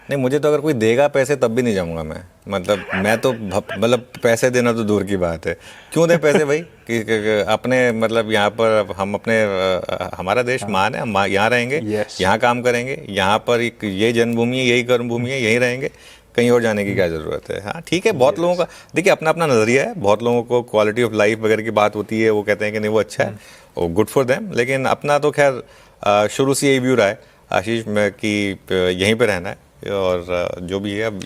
नहीं, मुझे तो अगर कोई देगा पैसे तब भी नहीं जाऊंगा मैं। मतलब मैं तो मतलब पैसे देना तो दूर की बात है। क्यों दें पैसे भाई अपने मतलब यहाँ पर हम अपने हमारा देश हाँ। महान है, हम यहाँ रहेंगे, यस। यहाँ काम करेंगे, यहाँ पर ये जन्मभूमि है, यही कर्मभूमि है, यहीं रहेंगे, कहीं और जाने की क्या ज़रूरत है। हाँ ठीक है, बहुत लोगों यस। का देखिए अपना अपना नज़रिया है। बहुत लोगों को क्वालिटी ऑफ लाइफ वगैरह की बात होती है, वो कहते हैं कि नहीं वो अच्छा है, वो गुड फॉर देम। लेकिन अपना तो खैर शुरू से यही व्यू रहा है आशीष में कि यहीं पे रहना है। और जो भी है अब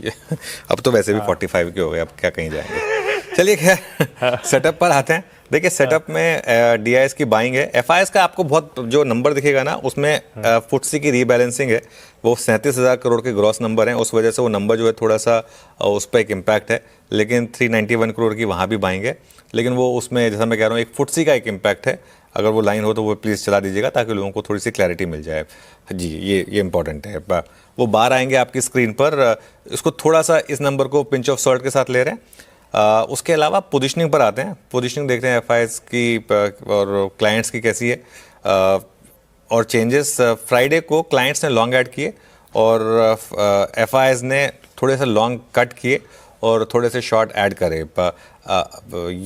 अब तो वैसे भी हाँ। 45 के हो गए, अब क्या कहीं जाएंगे। चलिए खैर हाँ। सेटअप पर आते हैं। देखिए सेटअप में डीआईएस की बाइंग है, एफआईएस का आपको बहुत जो नंबर दिखेगा ना उसमें फुटसी की रीबैलेंसिंग है, वो 37,000 करोड़ के ग्रॉस नंबर हैं, उस वजह से वो नंबर जो है थोड़ा सा उस पर एक इम्पैक्ट है। लेकिन 391 करोड़ की वहाँ भी बाइंग है, लेकिन वो उसमें जैसा मैं कह रहा हूँ एक फुटसी का एक इम्पैक्ट है। अगर वो लाइन हो तो वो प्लीज़ चला दीजिएगा ताकि लोगों को थोड़ी सी क्लैरिटी मिल जाए। जी ये इंपॉर्टेंट है। वो बार आएंगे आपकी स्क्रीन पर, इसको थोड़ा सा इस नंबर को पिंच ऑफ सॉल्ट के साथ ले रहे हैं। उसके अलावा पोजीशनिंग पर आते हैं। पोजीशनिंग देखते हैं एफआईएस की और क्लाइंट्स की कैसी है। और चेंजेस फ्राइडे को क्लाइंट्स ने लॉन्ग ऐड किए और एफआईएस ने थोड़े से लॉन्ग कट किए और थोड़े से शॉर्ट ऐड करे।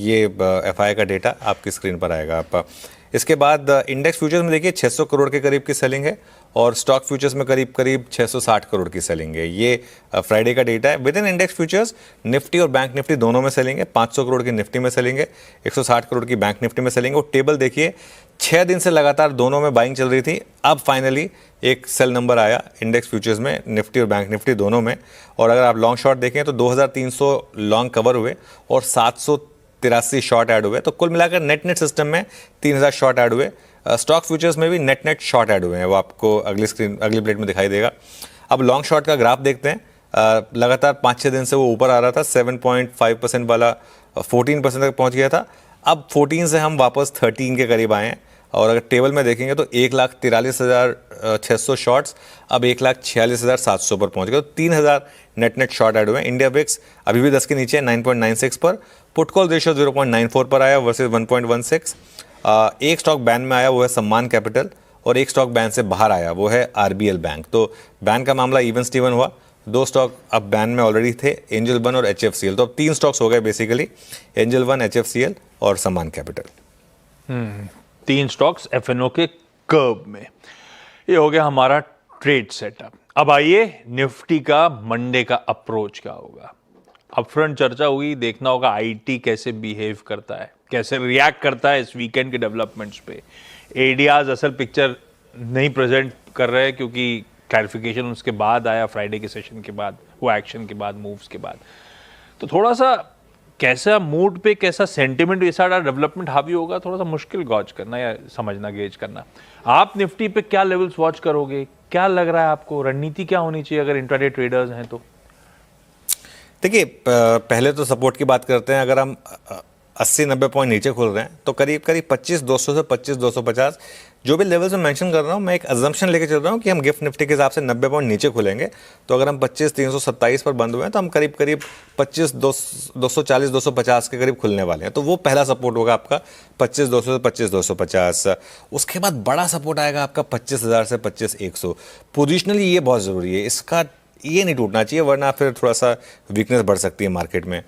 ये एफआई का डेटा आपकी स्क्रीन पर आएगा। आप इसके बाद इंडेक्स फ्यूचर्स में देखिए 600 करोड़ के करीब की सेलिंग है और स्टॉक फ्यूचर्स में करीब करीब 660 करोड़ की सेलिंग है। ये फ्राइडे का डेटा है। With in index futures Nifty और बैंक निफ्टी दोनों में सेलिंग है। 500 करोड़ की निफ्टी में सेलिंग है, 160 करोड़ की बैंक निफ्टी में सेलिंग है। और टेबल देखिए 6 दिन से लगातार दोनों में बाइंग चल रही थी, अब फाइनली एक सेल नंबर आया इंडेक्स फ्यूचर्स में, निफ्टी और बैंक निफ्टी दोनों में। और अगर आप लॉन्ग शॉर्ट देखें तो 2300 लॉन्ग कवर हुए और 783 शॉर्ट ऐड हुए। तो कुल मिलाकर नेट सिस्टम में 3000 शॉर्ट ऐड हुए। स्टॉक फ्यूचर्स में भी नेट शॉर्ट ऐड हुए हैं, वो आपको अगली प्लेट में दिखाई देगा। अब लॉन्ग शॉर्ट का ग्राफ देखते हैं। लगातार 5-6 दिन से वो ऊपर आ रहा था, 7.5% वाला 14% तक पहुंच गया था। अब 14 से हम वापस 13 के करीब आए हैं। और अगर टेबल में देखेंगे तो 1,43,600 शॉर्ट्स अब 1,46,700 पर पहुंच गए। तो 3,000 नेट शॉर्ट ऐड हुए हैं। इंडिया विक्स अभी भी 10 के नीचे है, 9.96 पर। पुटकॉल रेशियो 0.94 पर आया वर्सेस 1.16। एक स्टॉक बैन में आया, वो है सम्मान कैपिटल, और एक स्टॉक बैन से बाहर आया, वो है आरबीएल बैंक। तो बैन का मामला इवन स्टीवन हुआ। 2 स्टॉक अब बैन में ऑलरेडी थे, एंजल वन और एचएफसीएल। तो अब 3 स्टॉक्स हो गए बेसिकली, एंजल वन, एचएफसीएल और सम्मान कैपिटल। 3 स्टॉक्स एफएनओ के कर्व में। ये हो गया हमारा ट्रेड सेटअप। अब आइए निफ्टी का मंडे का अप्रोच क्या होगा। अपफ्रंट चर्चा हुई, देखना होगा आईटी कैसे बिहेव करता है, कैसे रिएक्ट करता है इस वीकेंड के डेवलपमेंट्स पे। एडीआज असल पिक्चर नहीं प्रेजेंट कर रहे हैं क्योंकि क्लैरिफिकेशन उसके बाद आया, फ्राइडे के सेशन के बाद, वो एक्शन के बाद, मूव्स के बाद। तो थोड़ा सा कैसा मूड पे, कैसा सेंटिमेंट, ये सारा डेवलपमेंट हावी होगा, थोड़ा सा मुश्किल गॉज करना या समझना, गेज करना। आप निफ्टी पे क्या लेवल्स वॉच करोगे, क्या लग रहा है आपको, रणनीति क्या होनी चाहिए अगर इंट्राडे ट्रेडर्स हैं तो? देखिए पहले तो सपोर्ट की बात करते हैं। अगर हम 80-90 पॉइंट नीचे खुल रहे हैं तो करीब करीब 25,200 से 25,250 जो भी लेवल्स मैं मेंशन कर रहा हूं, मैं एक अजम्पशन लेके चल रहा हूं कि हम गिफ्ट निफ्टी के हिसाब से 90 पॉइंट नीचे खुलेंगे। तो अगर हम 25,327 पर बंद हुए हैं तो हम करीब करीब 25,240 250 के करीब खुलने वाले हैं। तो वो पहला सपोर्ट होगा आपका 25,200 से 25,250। उसके बाद बड़ा सपोर्ट आएगा आपका 25,000 से 25,100। पोजिशनली ये बहुत ज़रूरी है, इसका ये नहीं टूटना चाहिए, वरना फिर थोड़ा सा वीकनेस बढ़ सकती है मार्केट में।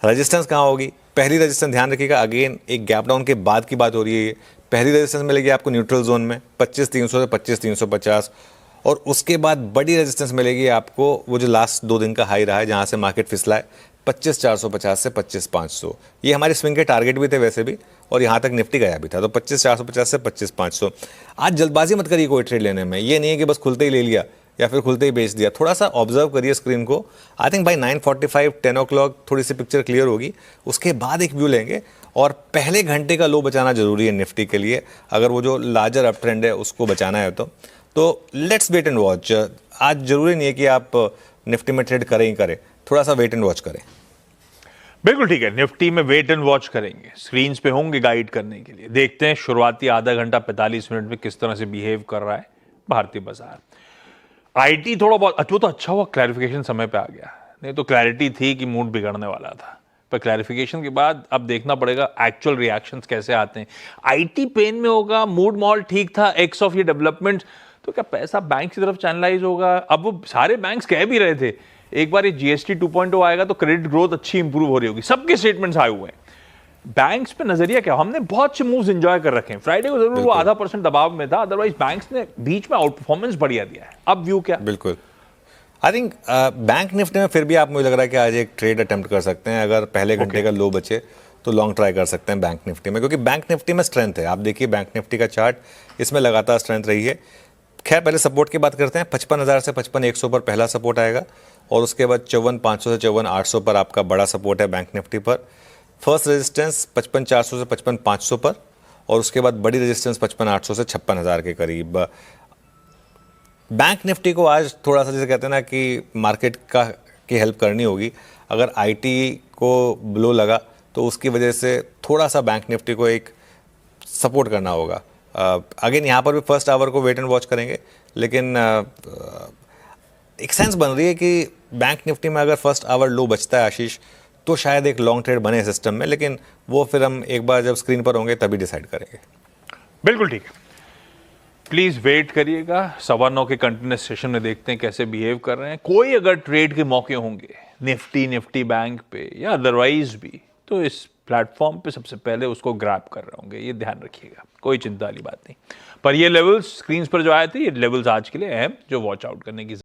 रेजिस्टेंस कहाँ होगी? पहली रेजिस्टेंस ध्यान रखिएगा, अगेन एक गैप डाउन के बाद की बात हो रही है। पहली रेजिस्टेंस मिलेगी आपको न्यूट्रल जोन में 25,300 से 25,350। और उसके बाद बड़ी रेजिस्टेंस मिलेगी आपको वो जो लास्ट 2 दिन का हाई रहा है, जहाँ से मार्केट फिसला है, 25,450 से 25,500। ये हमारे स्विंग के टारगेट भी थे वैसे भी, और यहाँ तक निफ्टी गया भी था। तो 25,450 से 25,500। आज जल्दबाजी मत करिए कोई ट्रेड लेने में, ये नहीं है कि बस खुलते ही ले लिया या फिर खुलते ही बेच दिया। थोड़ा सा ऑब्जर्व करिए स्क्रीन को। आई थिंक बाई 9:45 10 o'clock थोड़ी सी पिक्चर क्लियर होगी, उसके बाद एक व्यू लेंगे। और पहले घंटे का लो बचाना जरूरी है निफ्टी के लिए, अगर वो जो लार्जर अप ट्रेंड है उसको बचाना है तो लेट्स वेट एंड वॉच। आज जरूरी नहीं है कि आप निफ्टी में ट्रेड करें ही करें, थोड़ा सा वेट एंड वॉच करें। बिल्कुल ठीक है, निफ्टी में वेट एंड वॉच करेंगे, स्क्रीन्स पे होंगे गाइड करने के लिए। देखते हैं शुरुआती आधा घंटा 45 मिनट में किस तरह से बिहेव कर रहा है भारतीय बाजार। आईटी थोड़ा बहुत अच्छा, तो अच्छा हुआ क्लैरिफिकेशन समय पे आ गया, नहीं तो क्लैरिटी थी कि मूड बिगड़ने वाला था। पर क्लैरिफिकेशन के बाद अब देखना पड़ेगा एक्चुअल रिएक्शंस कैसे आते हैं। आईटी पेन में होगा, मूड मॉल ठीक था, एक्स ऑफ ये डेवलपमेंट, तो क्या पैसा बैंक की तरफ चैनलाइज होगा? अब वो सारे बैंक्स कह भी रहे थे एक बार ये जीएसटी 2.0 आएगा तो क्रेडिट ग्रोथ अच्छी इंप्रूव हो रही होगी, सबके स्टेटमेंट्स आए हुए हैं। बैंक्स पे नजरिया क्या? हमने बहुत से मूव्स एंजॉय कर रखे हैं। फ्राइडे को जरूर वो आधा % दबाव में था, अदरवाइज बैंक्स ने बीच में आउट परफॉर्मेंस बढ़िया दिया है। अब व्यू क्या? बिल्कुल, आई थिंक बैंक निफ्टी में फिर भी आप, मुझे लग रहा है कि आज एक ट्रेड अटेम्प्ट कर सकते हैं। अगर पहले घंटे का लो बचे तो लॉन्ग ट्राई कर सकते हैं बैंक निफ्टी में, क्योंकि बैंक निफ्टी में स्ट्रेंथ है। आप देखिए बैंक निफ्टी का चार्ट, इसमें लगातार स्ट्रेंथ रही है। खैर पहले सपोर्ट की बात करते हैं। 55,000 से 55,100 पर पहला सपोर्ट आएगा और उसके बाद 54,500 से 54,800 पर आपका बड़ा सपोर्ट है बैंक निफ्टी पर। फर्स्ट रेजिस्टेंस 55,400 से 55,500 पर और उसके बाद बड़ी रेजिस्टेंस 55,800 से 56,000 के करीब। बैंक निफ्टी को आज थोड़ा सा, जैसे कहते हैं ना कि मार्केट की हेल्प करनी होगी। अगर आईटी को ब्लो लगा तो उसकी वजह से थोड़ा सा बैंक निफ्टी को एक सपोर्ट करना होगा। अगेन यहाँ पर भी फर्स्ट आवर को वेट एंड वॉच करेंगे, लेकिन एक सेंस बन रही है कि बैंक निफ्टी में अगर फर्स्ट आवर लो बचता है आशीष, तो शायद एक लॉन्ग ट्रेड बने सिस्टम में, लेकिन वो फिर हम एक बार जब स्क्रीन पर होंगे तभी डिसाइड करेंगे। बिल्कुल ठीक है, प्लीज वेट करिएगा। 9:15 के कंटिन्यूस सेशन में देखते हैं कैसे बिहेव कर रहे हैं। कोई अगर ट्रेड के मौके होंगे निफ्टी बैंक पे या अदरवाइज भी, तो इस प्लेटफॉर्म पे सबसे पहले उसको ग्रैब कर रहे होंगे, ये ध्यान रखिएगा। कोई चिंता वाली बात नहीं। पर ये लेवल्स स्क्रीन पर जो आए थे, ये लेवल्स आज के लिए अहम, जो वॉच आउट करने की